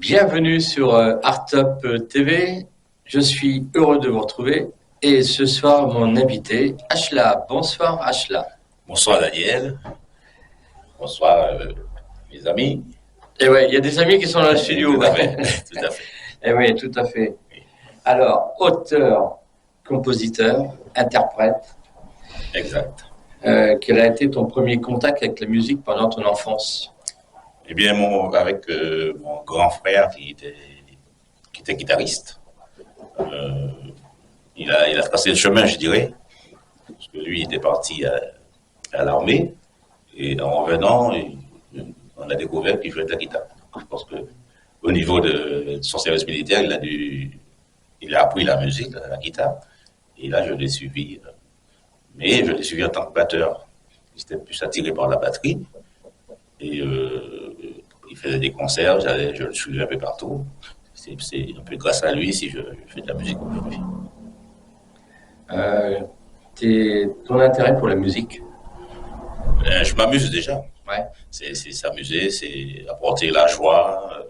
Bienvenue sur Arttop TV. Je suis heureux de vous retrouver. Et ce soir, mon invité, Ashla. Bonsoir, Ashla. Bonsoir, Daniel. Bonsoir, mes amis. Et ouais, il y a des amis qui sont dans le studio. Tout à fait. Tout à fait. Et oui, tout à fait. Alors, auteur, compositeur, interprète. Exact. Quel a été ton premier contact avec la musique pendant ton enfance? Eh bien, avec mon grand frère qui était guitariste, il a tracé le chemin, je dirais, parce que lui, il était parti à l'armée, et en revenant, on a découvert qu'il jouait de la guitare. Je pense que au niveau de son service militaire, il a appris la musique, la guitare, et là, je l'ai suivi. Mais je l'ai suivi en tant que batteur. Il était plus attiré par la batterie. Et il faisait des concerts, je le suivais un peu partout. C'est un peu grâce à lui si je fais de la musique aujourd'hui. Ton intérêt pour la musique? Je m'amuse déjà. Ouais. C'est s'amuser, c'est apporter la joie.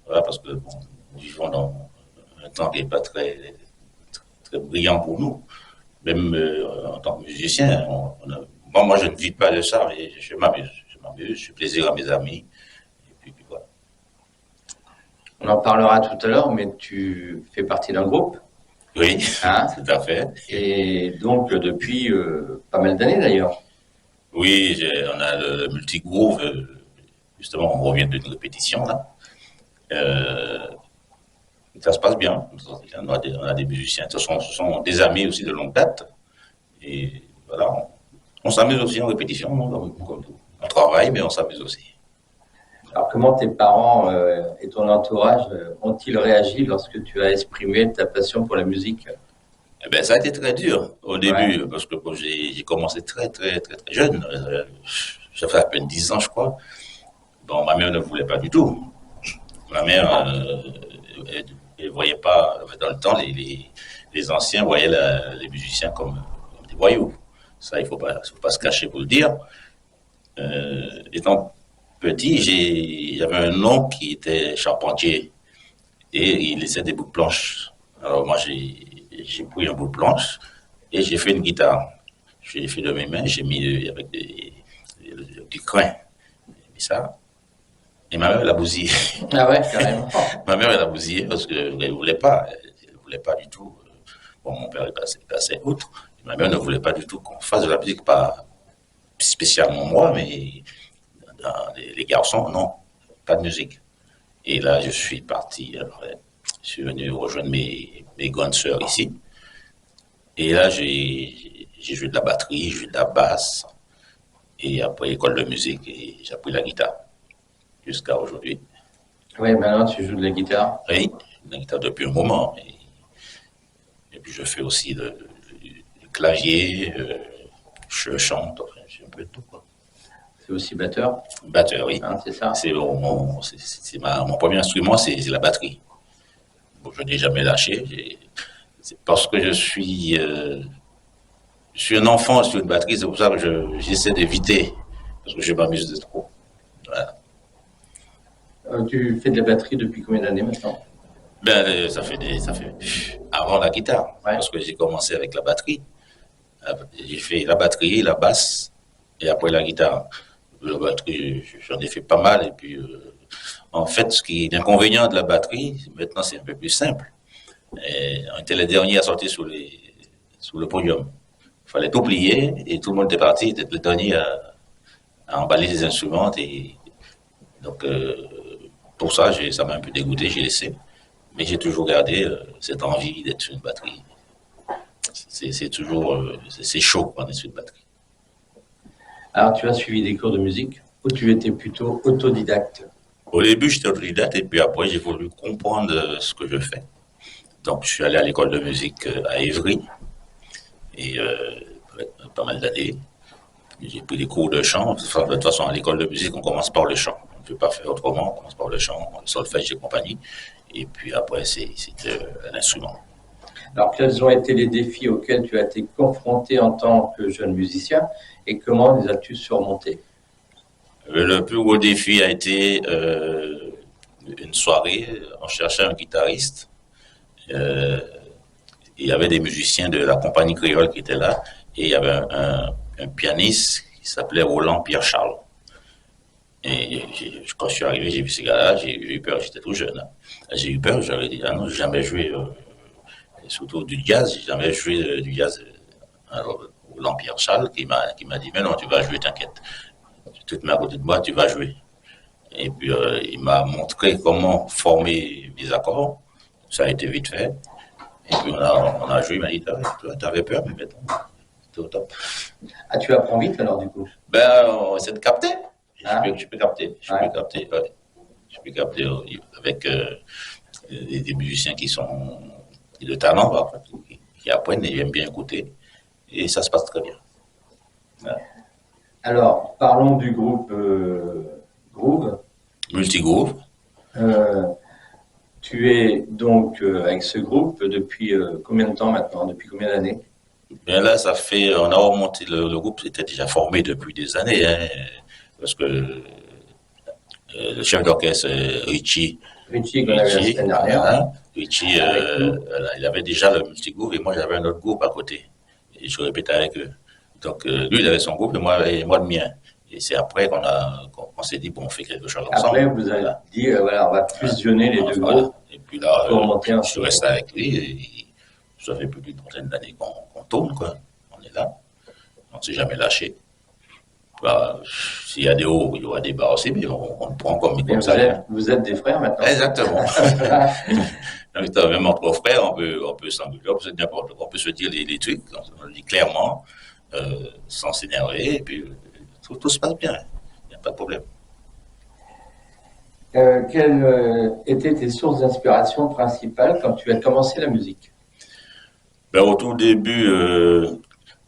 Voilà, parce que bon, nous vivons dans un temps qui n'est pas très brillant pour nous. Même en tant que musicien, moi je ne vis pas de ça, mais je m'amuse, je fais plaisir à mes amis, et puis voilà. On en parlera tout à l'heure, mais tu fais partie d'un groupe? Oui, Hein? tout à fait. Et donc depuis pas mal d'années d'ailleurs. Oui, on a le multigroove, justement on revient d'une répétition là. Ça se passe bien, on a des musiciens, ce sont des amis aussi de longue date, et voilà, on s'amuse aussi en répétition, on travaille, mais on s'amuse aussi. Alors comment tes parents et ton entourage ont-ils réagi lorsque tu as exprimé ta passion pour la musique? Eh ben, ça a été très dur au début, parce que j'ai commencé très jeune, j'avais à peine 10 ans je crois. Bon, ma mère ne voulait pas du tout. Ma mère, elle voyait pas, dans le temps, les anciens voyaient les musiciens comme des voyous. Ça, il faut pas se cacher pour le dire. Étant petit, j'avais un oncle qui était charpentier et il laissait des bouts de planche. Alors moi, j'ai pris un bout de planche et j'ai fait une guitare. J'ai fait de mes mains, j'ai mis avec du crin. J'ai mis ça. Et ma mère, elle a bousillé. Ah ouais, carrément. Ma mère, elle a bousillé parce qu'elle ne voulait pas. Elle ne voulait pas du tout. Bon, mon père est passé outre. Ma mère ne voulait pas du tout qu'on fasse de la musique, pas spécialement moi, mais les garçons, non, pas de musique. Et là, je suis parti. Alors, je suis venu rejoindre mes grandes sœurs ici. Et là, j'ai joué de la batterie, j'ai joué de la basse. Et après, école de musique, et j'ai appris la guitare jusqu'à aujourd'hui. Oui, maintenant tu joues de la guitare. Oui, la guitare depuis un moment. Et puis je fais aussi du clavier, je chante, enfin, je fais un peu de tout, quoi. C'est aussi batteur, Batteur, oui. hein, c'est ça? C'est mon premier instrument, c'est la batterie. Bon, je n'ai jamais lâché. C'est parce que je suis un enfant sur une batterie, c'est pour ça que j'essaie d'éviter, parce que je m'amuse de trop. Voilà. Tu fais de la batterie depuis combien d'années maintenant? Ben, ça fait avant la guitare, Ouais. parce que j'ai commencé avec la batterie. J'ai fait la batterie, la basse, et après la guitare. La batterie, j'en ai fait pas mal, et puis en fait, ce qui est l'inconvénient de la batterie, maintenant c'est un peu plus simple. Et on était les derniers à sortir sur le podium. Il fallait tout plier, et tout le monde était parti, était le dernier à emballer les instruments, et donc pour ça, ça m'a un peu dégoûté, j'ai laissé. Mais j'ai toujours gardé cette envie d'être sur une batterie. C'est toujours, c'est chaud quand on est sur une batterie. Alors tu as suivi des cours de musique ou tu étais plutôt autodidacte? Au début, j'étais autodidacte et puis après, j'ai voulu comprendre ce que je fais. Donc, je suis allé à l'école de musique à Évry et pas mal d'années. J'ai pris des cours de chant. De toute façon, à l'école de musique, on commence par le chant. On ne peut pas faire autrement. On commence par le chant, le solfège et compagnie. Et puis après, c'était un instrument. Alors, quels ont été les défis auxquels tu as été confronté en tant que jeune musicien et comment les as-tu surmontés? Le plus gros défi a été une soirée, on cherchait un guitariste. Euh, il y avait des musiciens de la compagnie créole qui étaient là, et il y avait un pianiste qui s'appelait Roland Pierre-Charles. Et quand je suis arrivé, j'ai vu ces gars-là, j'ai eu peur, j'étais tout jeune. Hein. J'ai eu peur, j'aurais dit, ah non, j'ai jamais joué, surtout du jazz, j'ai jamais joué du jazz. Alors, Roland Pierre-Charles qui m'a dit, mais non, tu vas jouer, t'inquiète. Tu te mets à côté de moi, tu vas jouer. Et puis, il m'a montré comment former mes accords. Ça a été vite fait. Et puis, on a joué, il m'a dit, t'avais peur, mais maintenant, c'était au top. Ah, tu apprends vite alors du coup? Ben, on essaie de capter. Je peux capter. Ouais. Je peux capter avec des musiciens qui sont de talent, en fait, qui apprennent et aiment bien écouter. Et ça se passe très bien. Ouais. Alors, parlons du groupe Groove. Multigroove. Tu es donc avec ce groupe depuis combien de temps maintenant? Depuis combien d'années? Bien là, on a remonté, le groupe était déjà formé depuis des années, hein, parce que le chef d'orchestre, Richie, Richie, qu'on a vu la semaine dernière. Hein, Richie, il avait déjà le multigroove et moi j'avais un autre groupe à côté. Et je répétais avec eux. Donc lui, il avait son groupe et moi le mien. Et c'est après qu'on s'est dit, bon, on fait quelque chose ensemble. Après, vous avez dit, voilà, on va fusionner les deux groupes. Et puis là, je suis resté avec lui. Et ça fait plus d'une trentaine d'années qu'on tourne, quoi. On est là. On ne s'est jamais lâché. Bah, s'il y a des hauts, il y aura des bas aussi, mais on le prend comme ça. Vous êtes des frères maintenant. Exactement. Même entre frères, on peut s'engueuler, on peut se dire les trucs, on le dit clairement, sans s'énerver, et puis tout se passe bien. Il n'y a pas de problème. Quelles étaient tes sources d'inspiration principales quand tu as commencé la musique? Ben, au tout début,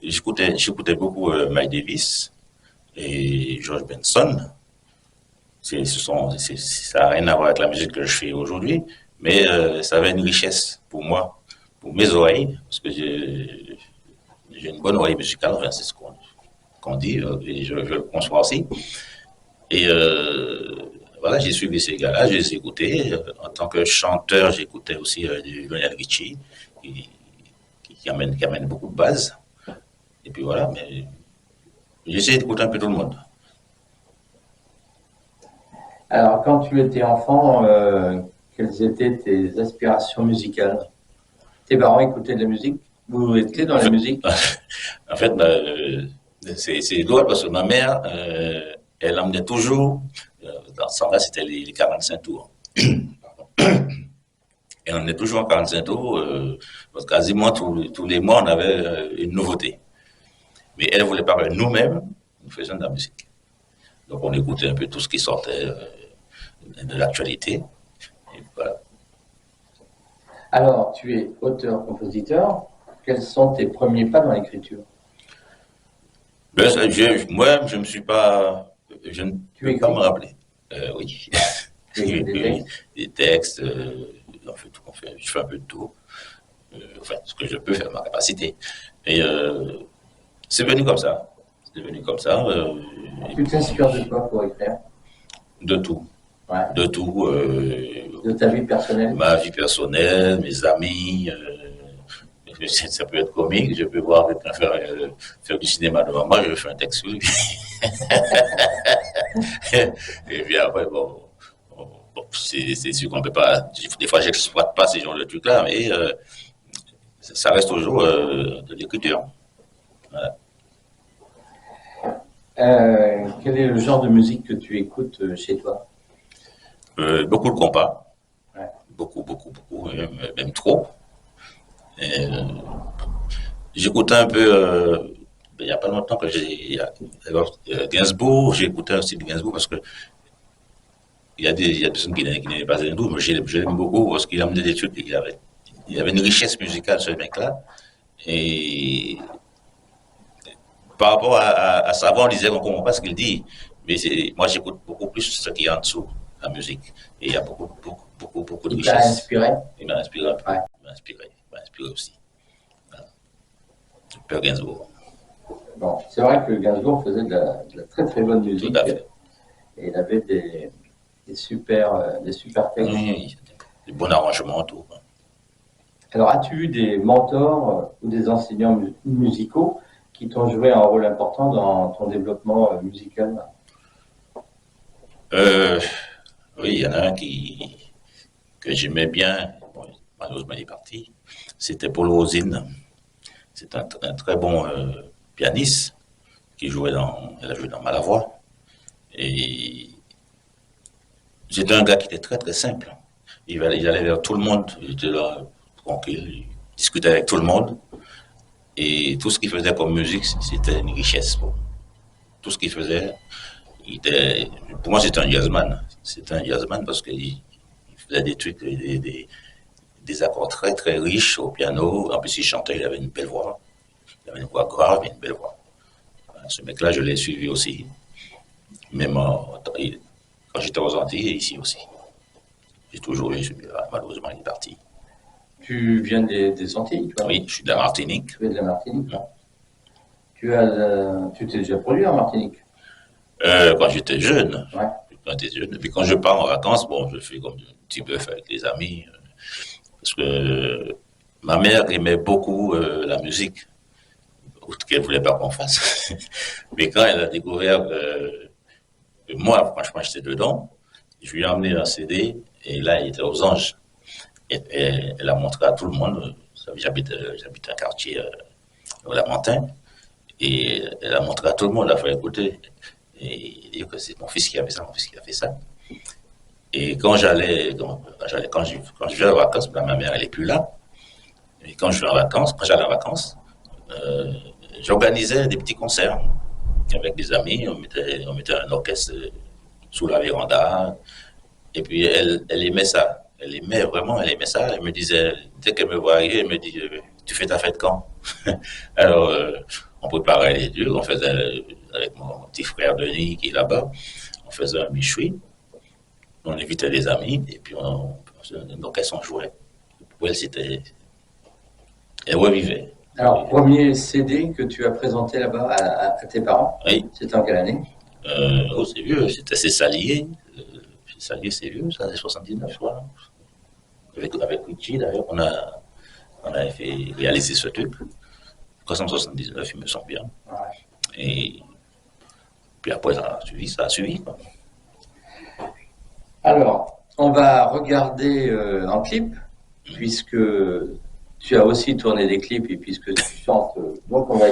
j'écoutais beaucoup Miles Davis et George Benson. Ça n'a rien à voir avec la musique que je fais aujourd'hui, mais ça avait une richesse pour moi, pour mes oreilles, parce que j'ai une bonne oreille musicale, enfin, c'est ce qu'on dit, et je le conçois aussi. Et voilà, j'ai suivi ces gars-là, je les écoutais. En tant que chanteur, j'écoutais aussi du Lionel Richie, qui amène beaucoup de bases. Et puis voilà, mais j'essaie d'écouter un peu tout le monde. Alors, quand tu étais enfant, quelles étaient tes aspirations musicales? Tes parents écoutaient de la musique? Vous étiez dans la musique? En fait, c'est drôle parce que ma mère, elle emmenait toujours, dans ce temps-là, c'était les 45 tours. Et on est toujours en 45 tours, parce que quasiment tous les mois, on avait une nouveauté. Mais elle ne voulait pas que nous-mêmes, nous faisions de la musique. Donc on écoutait un peu tout ce qui sortait de l'actualité. Et voilà. Alors, tu es auteur-compositeur. Quels sont tes premiers pas dans l'écriture? Moi, je ne suis pas... Je ne peux pas me rappeler. Oui. Des textes, je fais un peu de tout. Enfin, ce que je peux faire, ma capacité. Et c'est venu comme ça. C'est venu comme ça. Tu t'inspires de quoi pour écrire? De tout. Ouais. De tout. De ta vie personnelle? Ma vie personnelle, mes amis. Ça peut être comique. Je peux voir quelqu'un faire du cinéma devant moi, je fais un texte sur lui. Et puis après, bon, c'est sûr qu'on ne peut pas. Des fois, je n'exploite pas ces genres de trucs-là, mais ça reste toujours de l'écriture. Voilà. Quel est le genre de musique que tu écoutes chez toi? Beaucoup de compas. Ouais. Beaucoup, même trop. J'écoutais un peu, il n'y a pas longtemps que Gainsbourg, j'ai écouté aussi de Gainsbourg parce que il y a des personnes qui n'aiment pas Gainsbourg, mais je l'aime beaucoup parce qu'il amenait des trucs, il y avait une richesse musicale ce mec-là. Et par rapport à savoir, on disait qu'on ne comprend pas ce qu'il dit, mais moi j'écoute beaucoup plus ce qui est en dessous, la musique. Et il y a beaucoup de richesse. Il t'a inspiré? Il m'a inspiré un peu. Ouais. Il m'a inspiré aussi. Voilà. Père Gainsbourg. Bon, c'est vrai que Gainsbourg faisait de la très très bonne musique. Tout à fait. Et il avait des super textes. Oui, des bons arrangements, tout. Alors, as-tu eu des mentors ou des enseignants musicaux qui t'ont joué un rôle important dans ton développement musical? Euh, oui, il y en a un que j'aimais bien, bon, malheureusement il est parti, c'était Paul Rosine. C'est un très bon pianiste elle a joué dans Malavoie. Et c'était un gars qui était très très simple. Il allait vers tout le monde, il était là, tranquille, il discutait avec tout le monde. Et tout ce qu'il faisait comme musique, c'était une richesse. Bon. Tout ce qu'il faisait, pour moi, c'était un jazzman. C'était un jazzman parce qu'il faisait des trucs, des accords très très riches au piano. En plus, il chantait, il avait une belle voix. Il avait une voix grave et une belle voix. Ce mec-là, je l'ai suivi aussi. Même quand j'étais aux Antilles et ici aussi. J'ai toujours eu celui-là. Malheureusement, il est parti. Tu viens des Antilles, toi? Oui, je suis de la Martinique. Tu es de la Martinique, non? Tu t'es déjà produit en Martinique? Quand j'étais jeune. Ouais. Quand j'étais jeune. Et puis quand je pars en vacances, bon, je fais comme un petit bœuf avec les amis. Parce que ma mère aimait beaucoup la musique. Qu'elle voulait pas qu'on fasse. Mais quand elle a découvert que moi, franchement, j'étais dedans, je lui ai emmené un CD et là, il était aux Anges. Et elle a montré à tout le monde. J'habite un quartier au Lamentin. Et elle a montré à tout le monde, elle a fait écouter. Et dire que c'est mon fils qui a fait ça, mon fils qui a fait ça. Et quand je vais en vacances, ma mère, elle est plus là. Et quand j'allais en vacances, j'organisais des petits concerts avec des amis. On mettait un orchestre sous la véranda. Et puis, elle aimait ça. Elle aimait ça. Elle me disait, dès qu'elle me voit arriver, elle me dit, tu fais ta fête quand? Alors, on préparait les lieux. On faisait, avec mon petit frère Denis qui est là-bas, on faisait un méchoui. On invitait des amis. Et puis, l'orchestre, on jouait. Pour elle, elle revivait. Alors, premier CD que tu as présenté là-bas à tes parents, oui. C'était en quelle année? C'est vieux, c'est Salier. Salier, c'est vieux, ça, c'est 79, je crois. Avec Richie, d'ailleurs, on a réalisé ce truc. 1979, il me semble bien. Ouais. Et puis après, ça a suivi. Quoi. Alors, on va regarder un clip, puisque tu as aussi tourné des clips et puisque tu chantes, donc on va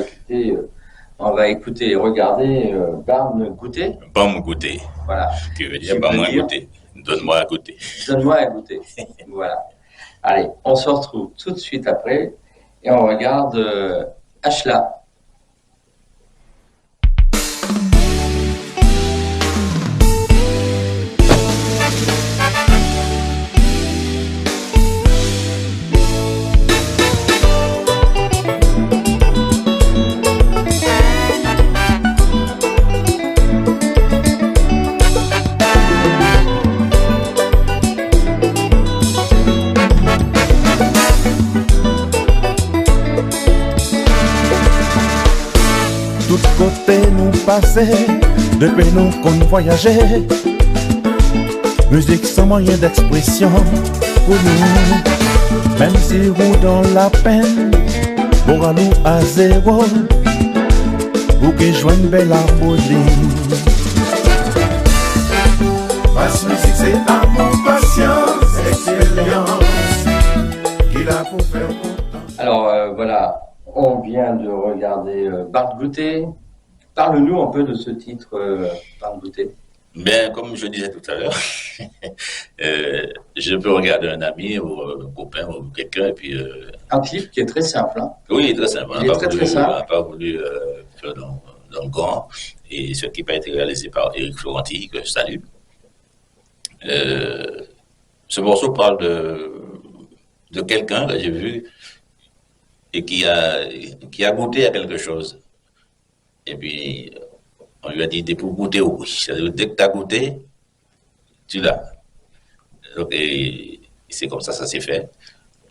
écouter et regarder Barne goûter. Barne goûter. Voilà. Qui veut dire barne goûter. Donne-moi à goûter. Donne-moi à goûter. Voilà. Allez, on se retrouve tout de suite après et on regarde Ashla. Côté nous passer, depuis nous qu'on voyageait. Musique sans moyen d'expression pour nous. Même si vous dans la peine, pour nous à zéro, pour que joigne belle harmonie. Basse musique c'est amour, patience, expérience, qu'il a pour faire pourtant. Alors voilà, on vient de regarder Barne goûter. Parle-nous un peu de ce titre, Barne goûter. Bien, comme je disais tout à l'heure, je peux regarder un ami ou un copain ou quelqu'un et puis... Un clip qui est très simple. Hein. Oui, très simple. Il est très simple. On n'a pas voulu faire dans le grand. Et ce qui n'a pas été réalisé par Éric Florenti, que je salue. Ce morceau parle de quelqu'un que j'ai vu et qui a goûté à quelque chose. Et puis, on lui a dit, pour goûter au bruit. C'est-à-dire, dès que tu as goûté, tu l'as. Donc, et c'est comme ça s'est fait.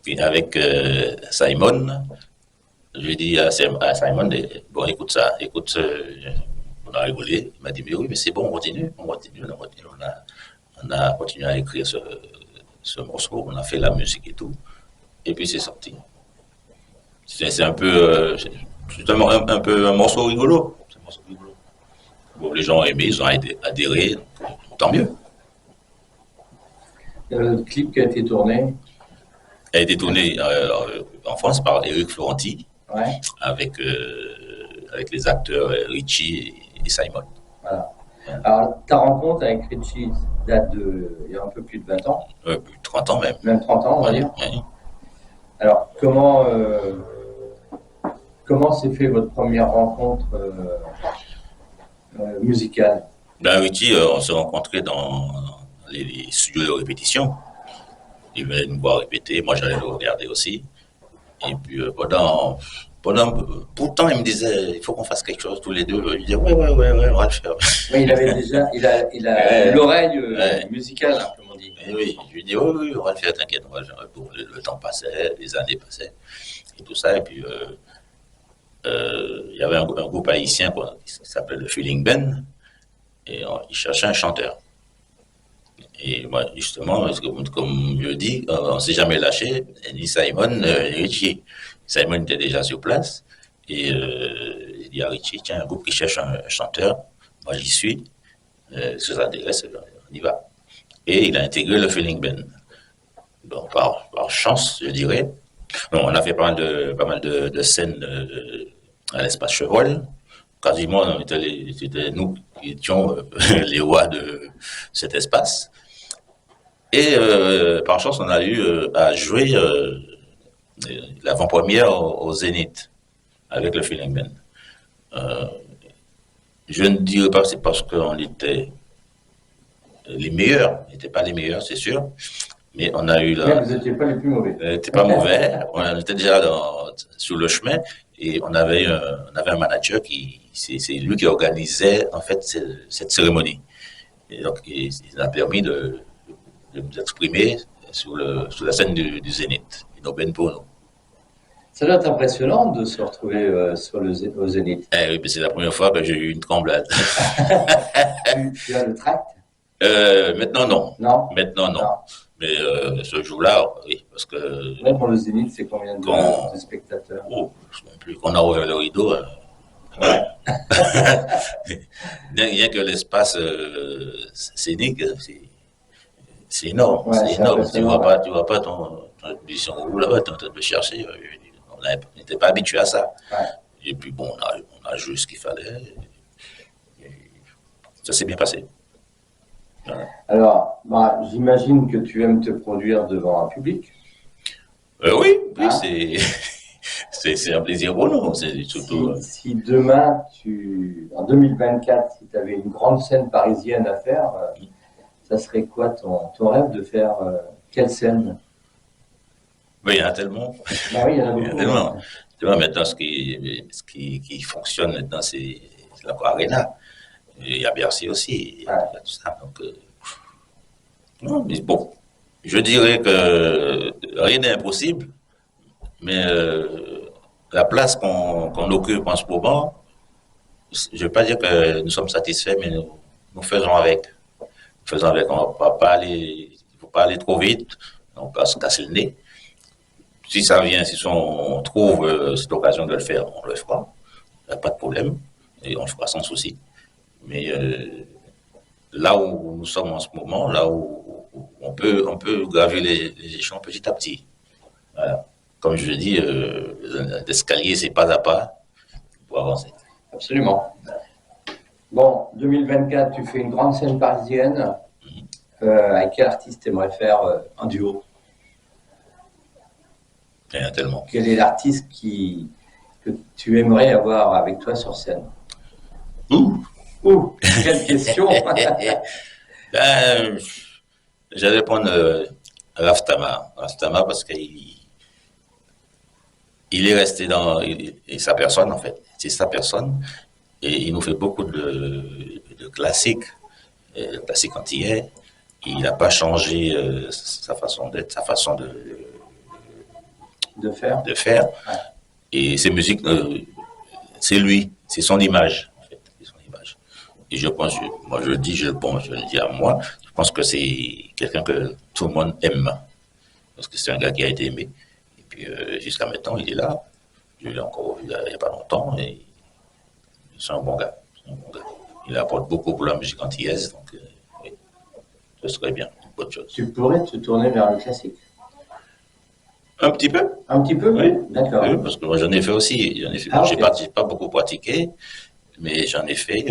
Puis, avec Simon, je lui ai dit à Simon, bon, écoute, on a rigolé. Il m'a dit, mais oui, mais c'est bon, on continue. On a continué à écrire ce morceau, on a fait la musique et tout. Et puis c'est sorti. C'est un peu, un peu un morceau rigolo. C'est un morceau rigolo. Bon, les gens ont aimé, ils ont adhéré, tant mieux. Le clip qui a été tourné, Elle a été tournée en France par Eric Florenti, ouais, avec les acteurs Richie et Simon. voilà. Alors, ta rencontre avec Richie date il y a un peu plus de 20 ans, Plus de 30 ans même. même 30 ans, on va dire. Ouais. Alors, comment s'est fait votre première rencontre musicale? Ben, Richie, on s'est rencontrés dans les studios de répétition. Il venait nous voir répéter, moi j'allais le regarder aussi. Et puis pourtant il me disait, il faut qu'on fasse quelque chose tous les deux. Je lui disais, ouais, on va le faire. Mais il avait déjà, il a l'oreille musicale, hein, comme on dit. Et oui, je lui dis, oui, on va le faire, t'inquiète, on va le faire. Bon, le temps passait, les années passaient, et tout ça. Et puis, il y avait un groupe haïtien qui s'appelait le Feeling Band, et il cherchait un chanteur. Et moi, justement, parce que, comme je dis, on ne s'est jamais lâché, ni Simon, ni Richie. Simon était déjà sur place, et il dit à Richie, tiens, un groupe qui cherche un chanteur, moi j'y suis, si ça t'intéresse, on y va. Et il a intégré le Feeling Band. Donc, par chance, je dirais. Bon, on a fait pas mal de scènes à l'espace Chevrol. Quasiment, c'était nous qui étions les rois de cet espace. Et par chance, on a eu à jouer l'avant-première au Zénith avec le Feeling Band. Je ne dirais pas que c'est parce qu'on était les meilleurs, on n'était pas les meilleurs, c'est sûr, mais on a eu Mais vous n'étiez pas les plus mauvais. on n'était pas mauvais, on était déjà sur le chemin et on avait un manager c'est lui qui organisait en fait cette cérémonie. Et donc, il a permis de nous exprimer sur la scène du Zénith, une aubaine pour nous. Ça doit être impressionnant de se retrouver au Zénith. Eh oui, mais c'est la première fois que j'ai eu une tremblade. Tu as le tract? Maintenant, non. Non. Maintenant, non. Mais ce jour-là, oui, parce que... Là, pour le Zénith, c'est combien de spectateurs? Oh, je ne sais plus. Qu'on a ouvert le rideau. Ouais. Rien que l'espace scénique, c'est énorme. Ouais, c'est énorme. Tu vois ouais. pas ton émission là-bas, tu es en train de le chercher. On n'était pas habitué à ça. Ouais. Et puis bon, on a joué ce qu'il fallait. Et ça s'est bien passé. Voilà. Alors, j'imagine que tu aimes te produire devant un public. Oui, Ah. c'est un plaisir pour nous. C'est surtout. Si demain, en 2024, si tu avais une grande scène parisienne à faire, ça serait quoi ton rêve de faire quelle scène? Oui, il y en a tellement. Bah oui, il y en a Il y en a beaucoup. tellement. Tu vois, maintenant, ce qui fonctionne maintenant, c'est l'Arena. Il y a Bercy aussi. Il y a tout ça. Donc, non, mais bon, je dirais que rien n'est impossible, mais la place qu'on occupe en ce moment, je ne veux pas dire que nous sommes satisfaits, mais nous faisons avec. Nous faisons avec. On ne va pas aller, il faut pas aller trop vite, on va se casser le nez. Si ça vient, si on trouve cette occasion de le faire, on le fera. Il n'y a pas de problème. Et on le fera sans souci. Mais là où nous sommes en ce moment, là où on peut graver les échelons petit à petit. Voilà. Comme je le dis, l'escalier, c'est pas à pas pour avancer. Absolument. Bon, 2024, tu fais une grande scène parisienne. Avec quel artiste tu aimerais faire un duo? Il y en a tellement. Quel est l'artiste que tu aimerais avoir avec toi sur scène? Ouh, quelle question. J'allais prendre Raftama. Raftama parce qu'il est resté dans sa personne, en fait. C'est sa personne. Et il nous fait beaucoup de classiques, classiques antillais. Il n'a pas changé sa façon d'être, sa façon de faire. Ouais. Et ses musiques, c'est lui, c'est son image, en fait. C'est son image. Et je pense, moi je le dis, je le dis à moi, je pense que c'est quelqu'un que tout le monde aime. Parce que c'est un gars qui a été aimé. Et puis jusqu'à maintenant, il est là. Je l'ai encore vu il n'y a pas longtemps. Et c'est un bon gars. C'est un bon gars. Il apporte beaucoup pour la musique antillaise. Donc, oui, ce serait bien. Une bonne chose. Tu pourrais te tourner vers le classique. Un petit peu. Un petit peu? Oui. D'accord. Oui, parce que moi j'en ai fait aussi. J'en ai fait. Ah, J'ai ok. pas beaucoup pratiqué, mais j'en ai fait.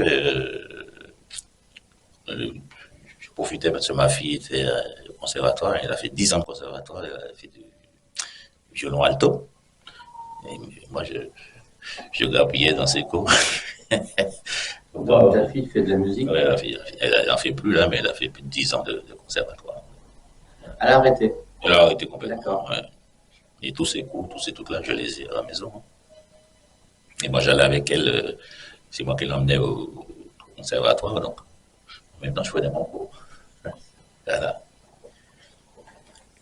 Je profitais parce que ma fille était au conservatoire. Elle a fait 10 ans de conservatoire. Elle a fait du violon alto. Et moi, je grappillais dans ses cours. Donc, ta fille fait de la musique? Ouais, elle en fait plus là, mais elle a fait plus de 10 ans de conservatoire. Elle a arrêté. Elle a arrêté complètement. D'accord. Ouais. Et tous ces cours, tous ces trucs-là, je les ai à la maison. Et moi, j'allais avec elle. C'est moi qui l'emmenais au conservatoire. Donc, maintenant, je faisais mon cours. Voilà.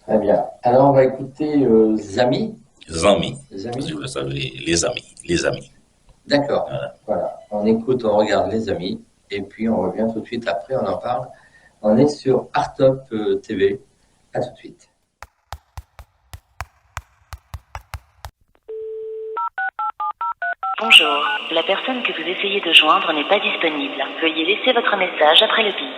Très bien. Alors, on va écouter Zami. Zami. Zami. Si vous le savez, les amis. Les amis. D'accord. Voilà. Voilà. On écoute, on regarde les amis. Et puis, on revient tout de suite après, on en parle. On est sur Artop TV. À tout de suite. Bonjour, la personne que vous essayez de joindre n'est pas disponible. Veuillez laisser votre message après le bip.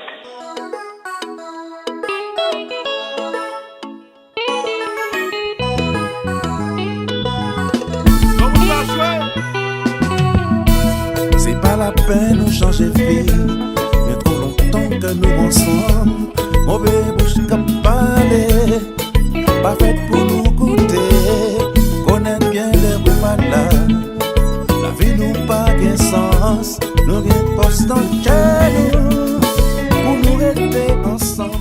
C'est pas la peine de changer de vie. Il y a trop longtemps que nous ensemble. Mauvais bouche qu'à parler. Pas fait pour nous goûter. Connaître bien les malades. La vie nous pas bien sens. Nous bien poste dans le cœur. Pour nous rester ensemble.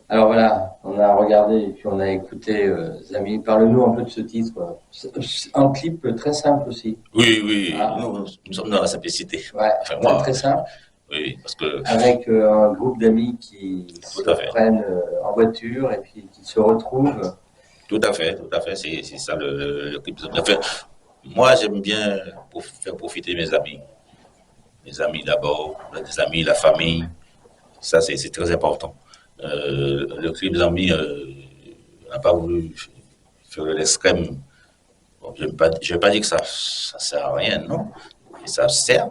Alors voilà, on a regardé et puis on a écouté Zami. Parle-nous un peu de ce titre. C'est un clip très simple aussi. Oui, oui. Ah. Nous sommes dans la simplicité. Ouais, Enfin, moi, très simple. oui, parce que. Avec un groupe d'amis qui Tout se à fait. prennent en voiture et puis qui se retrouvent. Tout à fait, tout à fait. C'est ça le clip. Enfin, moi, j'aime bien faire profiter mes amis. Mes amis d'abord, les amis, la famille. Ça, c'est très important. Le clip Zami n'a pas voulu faire l'extrême. Bon, je ne vais pas dire que ça sert à rien, non. Et ça sert.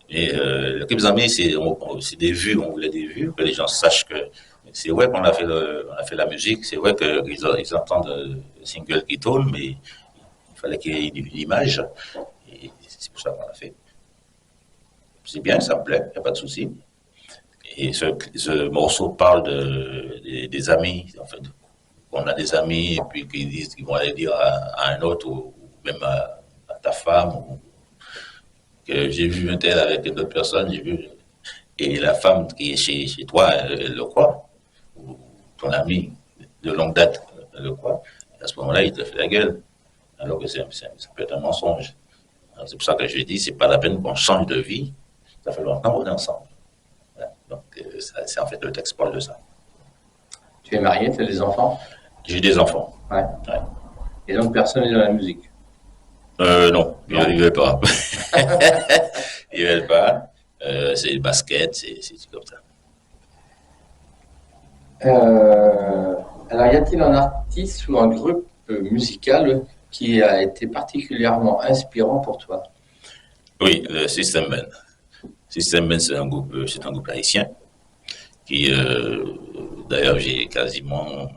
Et le clip Zami, c'est des vues, on voulait des vues, que les gens sachent que c'est vrai qu'on a fait la musique, c'est vrai qu'ils entendent le single qui tourne, mais il fallait qu'il y ait une image. Et c'est pour ça qu'on l'a fait. C'est bien, ça me plaît, il n'y a pas de souci. Et ce morceau parle des amis, en fait. On a des amis et puis qu'ils vont aller dire à un autre ou même à ta femme que j'ai vu un tel avec d'autres personnes, j'ai vu. Et la femme qui est chez toi, elle le croit. Ou ton ami de longue date le croit. Et à ce moment-là, il te fait la gueule. Alors que ça peut être un mensonge. Alors c'est pour ça que je dis, c'est pas la peine qu'on change de vie. Ça fait longtemps qu'on est ensemble. Voilà. Donc, c'est en fait le texte parle de ça. Tu es marié, tu as des enfants? J'ai des enfants. Ouais. Ouais. Et donc personne n'est dans la musique? Non, ils ne veulent pas. Ils veulent pas. C'est le basket, c'est comme ça. Alors, y a-t-il un artiste ou un groupe musical qui a été particulièrement inspirant pour toi? Oui, le System Band. System Band, c'est un groupe haïtien qui, d'ailleurs, j'ai quasiment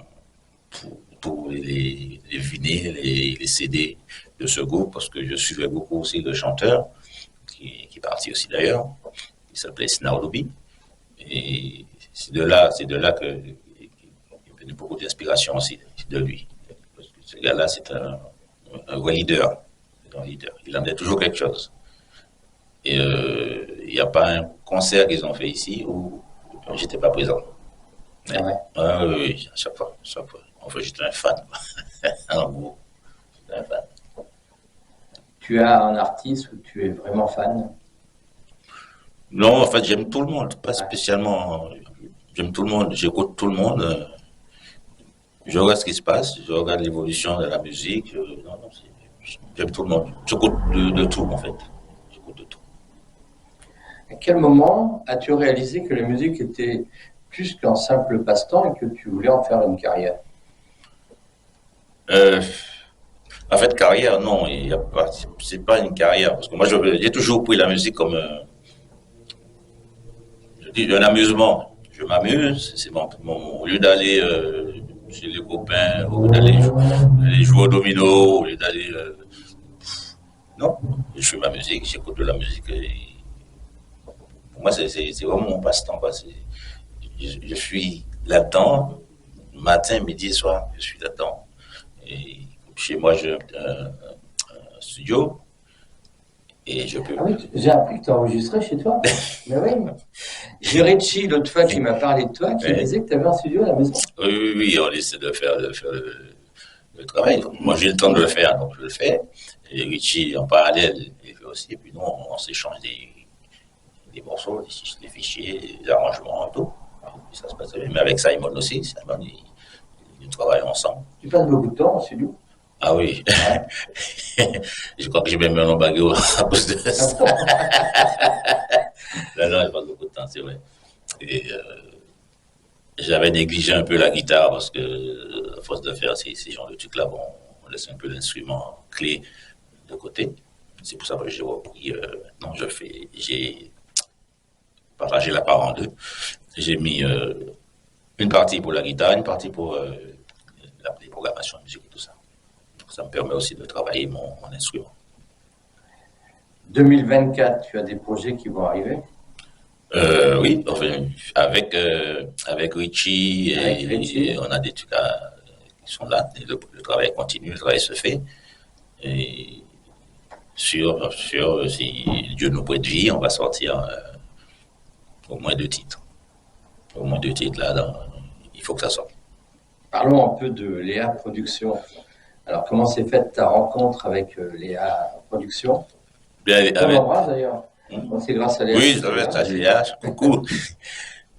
tous les vinyles et les CD de ce groupe parce que je suivais beaucoup aussi le chanteur qui est parti aussi d'ailleurs. Il s'appelait Snaolubi. Et c'est de là que il est venu beaucoup d'inspiration aussi de lui. Parce que ce gars-là, c'est un vrai leader. Il en est toujours quelque chose. Et il n'y a pas un concert qu'ils ont fait ici où j'étais pas présent. Ah ouais. Ah oui, à chaque fois. Enfin, j'étais un fan. En gros, j'étais un fan. Tu as un artiste où tu es vraiment fan? Non, en fait, j'aime tout le monde, pas spécialement. J'aime tout le monde, j'écoute tout le monde. Je regarde ce qui se passe, je regarde l'évolution de la musique. Non, j'aime tout le monde. J'écoute de tout, en fait. J'écoute de tout. À quel moment as-tu réalisé que la musique était plus qu'un simple passe-temps et que tu voulais en faire une carrière? Euh, En fait, carrière, non, il y a pas, c'est pas une carrière. Parce que moi, j'ai toujours pris la musique comme je dis, un amusement. Je m'amuse, c'est au lieu d'aller chez les copains, au lieu d'aller jouer au domino, au lieu d'aller. Non, je fais ma musique, j'écoute de la musique. Et pour moi, c'est vraiment mon passe-temps. Je suis là-dedans, matin, midi, soir, je suis là-dedans. Et chez moi, j'ai un studio et je peux. Ah oui, j'ai appris que tu enregistrais chez toi. Mais oui. J'ai Richie, l'autre fois, qui m'a parlé de toi, qui disait que tu avais un studio à la maison. Oui, on essaie de faire le travail. Moi, j'ai le temps de le faire, donc je le fais. Et Richie, en parallèle, il le fait aussi. Et puis nous, on s'échange des morceaux, des fichiers, des arrangements, tout. Et ça se passe bien. Mais avec Simon aussi, Simon, ils travaillent ensemble. Tu passes beaucoup de temps en studio? Ah oui. Je crois que j'ai même un nom bagué à cause de ça. Non, je passe beaucoup de temps, c'est vrai. Et j'avais négligé un peu la guitare parce que, à force de faire ces genres de trucs-là, bon, on laisse un peu l'instrument clé de côté. C'est pour ça que j'ai repris. Maintenant, j'ai partagé la part en deux. J'ai mis une partie pour la guitare, une partie pour la programmation de musique et tout ça. Ça me permet aussi de travailler mon instrument. 2024, tu as des projets qui vont arriver? Oui, enfin, avec Richie, et on a des trucs qui sont là. Et le travail continue, le travail se fait. Et si Dieu nous prête vie, on va sortir au moins 2 titres. Au moins 2 titres là, il faut que ça sorte. Parlons un peu de Léa Productions. Alors, comment s'est faite ta rencontre avec Léa Productions? Bien, On l'embrasse d'ailleurs. C'est grâce à Léa. Oui, ça va être à Léa, coucou.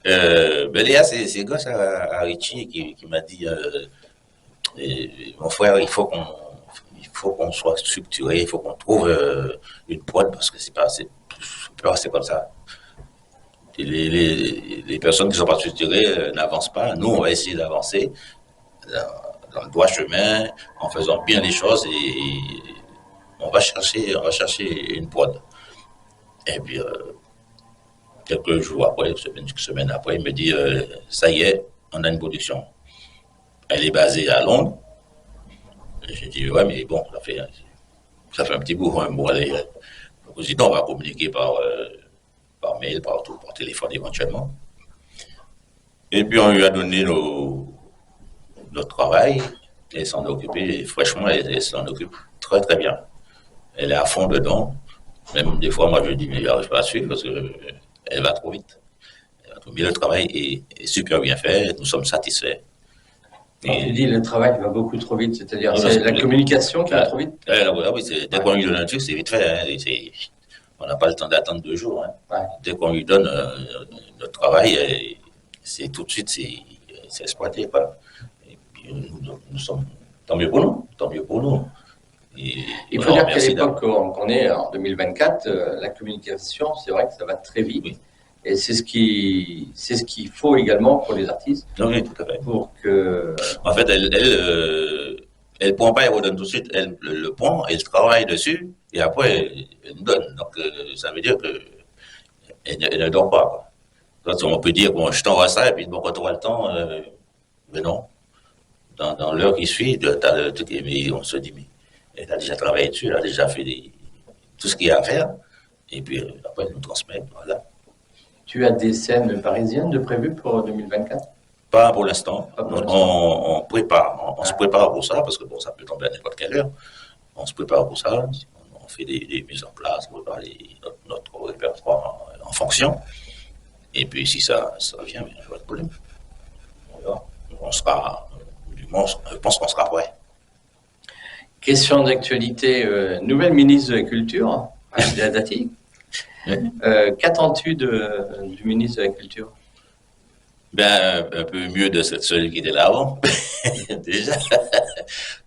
Léa, c'est grâce à Richie qui m'a dit mon frère, il faut qu'on soit structuré, il faut qu'on trouve une prod parce que c'est pas comme ça. Les personnes qui ne sont pas structurées n'avancent pas. Nous, on va essayer d'avancer dans le droit chemin, en faisant bien les choses et on va chercher une prod. Et puis, quelques jours après, une semaine après, il me dit ça y est, on a une production. Elle est basée à Londres. J'ai dit ouais, mais bon, ça fait un petit bout, un mois. Donc, j'ai dit on va communiquer par mail, par téléphone éventuellement. Et puis, on lui a donné notre travail. Elle s'en occupe, et franchement, elle s'en occupe très très bien. Elle est à fond dedans. Même des fois, moi, je dis, mais je n'arrive pas à suivre parce qu'elle va trop vite. Mais le travail est super bien fait, nous sommes satisfaits. Quand tu dis le travail va beaucoup trop vite, c'est-à-dire c'est la communication qui va trop vite? Oui, dès qu'on lui donne un truc, c'est vite fait. Hein, on n'a pas le temps d'attendre 2 jours. Hein. Ouais. Dès qu'on lui donne notre travail, c'est tout de suite, c'est exploité. Quoi. Et puis, nous sommes, tant mieux pour nous. Et il faut dire qu'à l'époque qu'on est en 2024, la communication, c'est vrai que ça va très vite. Oui. Et c'est ce qu'il faut également pour les artistes. Oui, tout à fait. Pour que... En fait, elle prend pas, elle redonne tout de suite. Elle le prend, elle travaille dessus, et après, elle nous donne. Donc, ça veut dire qu'elle ne dort pas. Quoi. Donc, on peut dire, bon, je t'envoie ça, et puis bon, quand on aura le temps, mais non. Dans l'heure qui suit, mais on se dit, mais elle a déjà travaillé dessus, elle a déjà fait tout ce qu'il y a à faire, et puis après, elle nous transmet. Voilà. Tu as des scènes parisiennes de prévues pour 2024? Pas pour l'instant. On prépare. On se prépare pour ça, parce que bon, ça peut tomber à n'importe quelle heure. On se prépare pour ça. On fait des mises en place, on prépare notre répertoire en fonction. Et puis si ça vient, il n'y a pas de problème. On sera, du moins, je pense qu'on sera prêt. Question d'actualité, nouvelle ministre de la Culture, Rachida Dati. Qu'attends-tu du ministre de la Culture? Ben, un peu mieux de celui qui était là avant, déjà.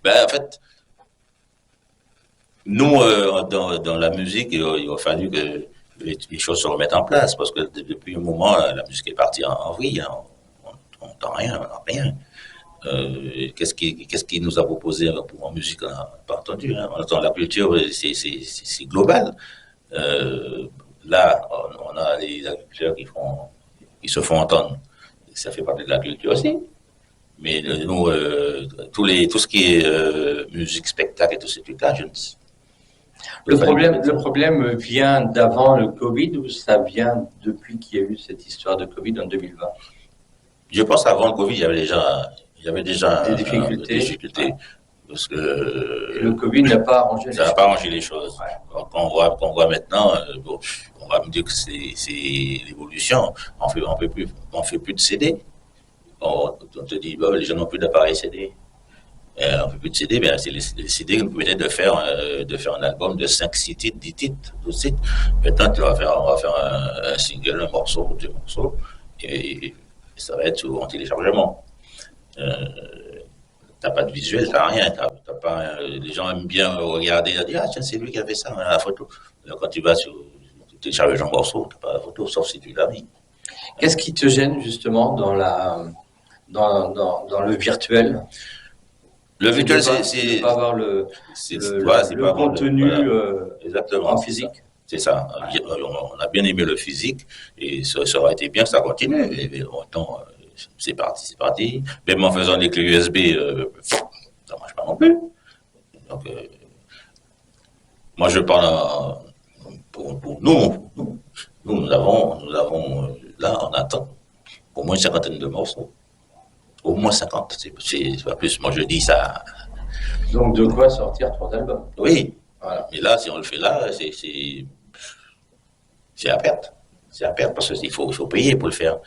Ben, en fait, nous, dans la musique, il a fallu que les choses se remettent en place, parce que depuis un moment, la musique est partie en vrille, hein. On n'entend rien, on n'entend rien. Qu'est-ce qui nous a proposé en musique? On n'a pas entendu, hein. On entend la culture, c'est global. Là, on a les agriculteurs qui se font entendre. Ça fait partie de la culture aussi. Mais nous, tout ce qui est musique, spectacle et tout ces trucs-là, je ne sais. Le problème vient d'avant le Covid ou ça vient depuis qu'il y a eu cette histoire de Covid en 2020? Je pense qu'avant le Covid, il y avait déjà Des difficultés. Parce que le Covid n'a pas arrangé les choses. Ça n'a pas arrangé les choses. Ouais. Quand on voit maintenant, bon, on va me dire que c'est l'évolution. On fait plus de CD. On te dit, bon, les gens n'ont plus d'appareils CD. On fait plus de CD, mais c'est les CD qui nous permettaient de faire un album de 5, 6 titres, 10 titres, 12 titres. Maintenant, on va faire un single, un morceau, 2 morceaux, et ça va être en téléchargement. T'as pas de visuel, t'as rien. Les gens aiment bien regarder et dire, ah tiens, c'est lui qui a fait ça, la photo. Alors, quand tu vas tu télécharges un morceau, t'as pas la photo, sauf si tu l'as mis. Qu'est-ce qui te gêne justement dans le virtuel? Le virtuel, c'est pas avoir le contenu exactement, en physique. C'est ça. On a bien aimé le physique et ça aurait été bien que ça continue. Et autant, c'est parti. Même en faisant des clés USB, ça ne marche pas non plus. Donc, moi, je parle pour nous. Nous avons là, on attend au moins une cinquantaine de morceaux. Au moins 50, c'est pas plus. Moi, je dis ça. Donc, de quoi sortir 3 albums? Oui. Voilà. Mais là, si on le fait là, c'est à perte. C'est à perte parce qu'il faut payer pour le faire.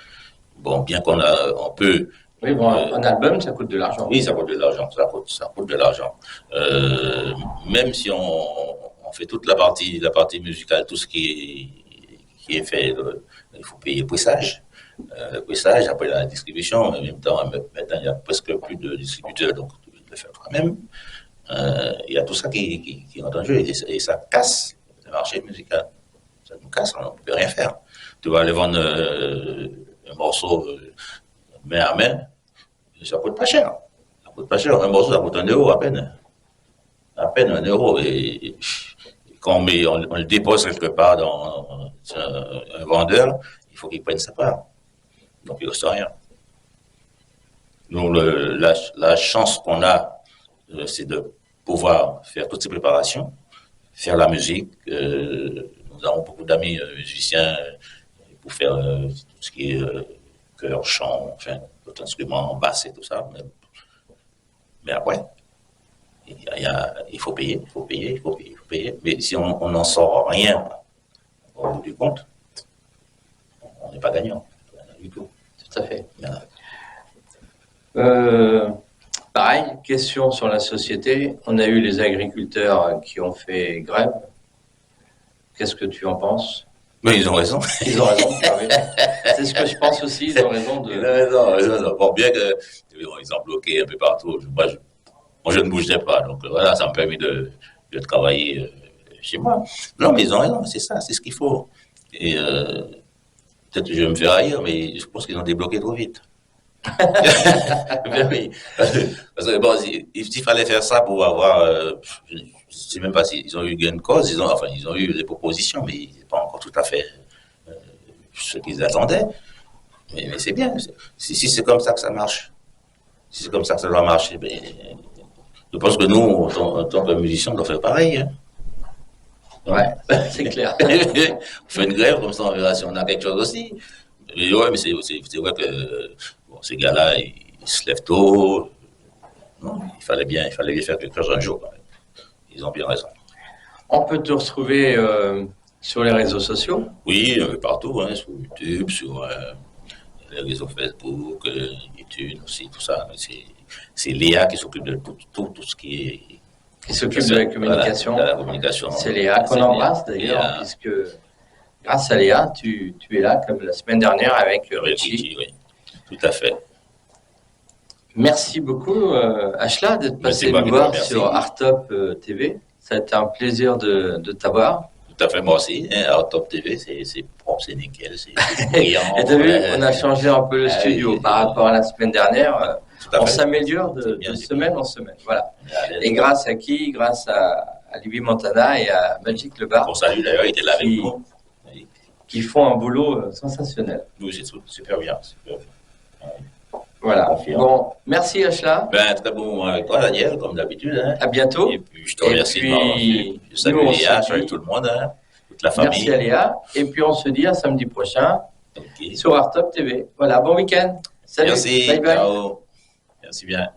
Bon, bien on peut. Oui, bon, un album, ça coûte de l'argent. Oui, ça coûte de l'argent. Ça coûte de l'argent. Même si on fait toute la partie musicale, tout ce qui est fait, il faut payer le pressage. Le pressage, après la distribution, en même temps, maintenant, il n'y a presque plus de distributeurs, donc tu dois le faire toi-même. Il y a tout ça qui rentre en jeu et ça casse le marché musical. Ça nous casse, on ne peut rien faire. Tu vas aller vendre un morceau main à main, ça coûte pas cher. Ça coûte pas cher. Un morceau, ça coûte 1 euro à peine. À peine 1 euro. Et quand on le dépose quelque part dans un vendeur, il faut qu'il prenne sa part. Donc il ne reste rien. Donc la chance qu'on a, c'est de pouvoir faire toutes ces préparations, faire la musique. Nous avons beaucoup d'amis musiciens pour faire tout ce qui est chœur, chant, enfin, d'autres instruments, basse et tout ça. Mais après, il faut payer. Mais si on n'en sort rien au bout du compte, on n'est pas gagnant. Du tout. Tout à fait. Voilà. Pareil, question sur la société. On a eu les agriculteurs qui ont fait grève. Qu'est-ce que tu en penses? Mais ils ont raison. Ils ont raison. C'est ce que je pense aussi. Ils ont raison de. Ils ont raison. Bon, bien qu'ils ont bloqué un peu partout. Moi, je ne bougeais pas. Donc voilà, ça me permet de travailler chez moi. Non, mais ils ont raison. C'est ça, c'est ce qu'il faut. Et peut-être que je vais me faire haïr, mais je pense qu'ils ont débloqué trop vite. Oui. Parce que bon, il fallait faire ça pour avoir. Je ne sais même pas s'ils ont eu gain de cause. Ils ont eu des propositions, mais pas encore tout à fait ce qu'ils attendaient. Mais c'est bien. Si c'est comme ça que ça marche, si c'est comme ça que ça doit marcher, ben, je pense que nous, en tant que musiciens, on doit faire pareil. Hein. Ouais, c'est clair. On fait une grève, comme ça on verra si on a quelque chose aussi. Mais ouais, mais c'est vrai que bon, ces gars-là, ils se lèvent tôt. Non, il fallait bien faire quelque chose un jour quand même. Ils ont bien raison. On peut te retrouver sur les réseaux sociaux? Oui, partout, hein, sur YouTube, sur les réseaux Facebook, YouTube aussi, tout ça. C'est Léa qui s'occupe de tout ce qui est... Qui s'occupe de la communication. Voilà, de la communication. C'est Léa qu'on embrasse d'ailleurs, puisque grâce à Léa, tu es là comme la semaine dernière avec Richie. Oui, tout à fait. Merci beaucoup, Ashla, d'être passé nous voir sur Artop TV. Ça a été un plaisir de t'avoir. Tout à fait, moi aussi. Hein, Hot Top TV, c'est propre, c'est nickel, c'est brillant. Et t'as vu, ouais. on a changé un peu le studio par rapport à la semaine dernière. Tout à On fait. s'améliore de bien, c'est semaine en semaine. Voilà. Et grâce à qui? Grâce à Libby Montana et à Magic Le Bar On salue d'ailleurs, il était là avec Qui- nous. Oui, qui font un boulot sensationnel. nous, c'est super bien. Super bien. Voilà. Confirme. Bon, merci Ashla. Ben, très bon moment avec toi, Daniel, comme d'habitude. Hein. À bientôt. Et puis, je te remercie Et de m'avoir puis, reçu. Je salue nous, on Léa, se je salue dit- tout le monde, hein, toute la famille. Merci à Léa. Et puis on se dit à samedi prochain Ok. sur Art Top TV. Voilà, bon week-end. Salut. Merci, Bye bye. ciao. Merci bien.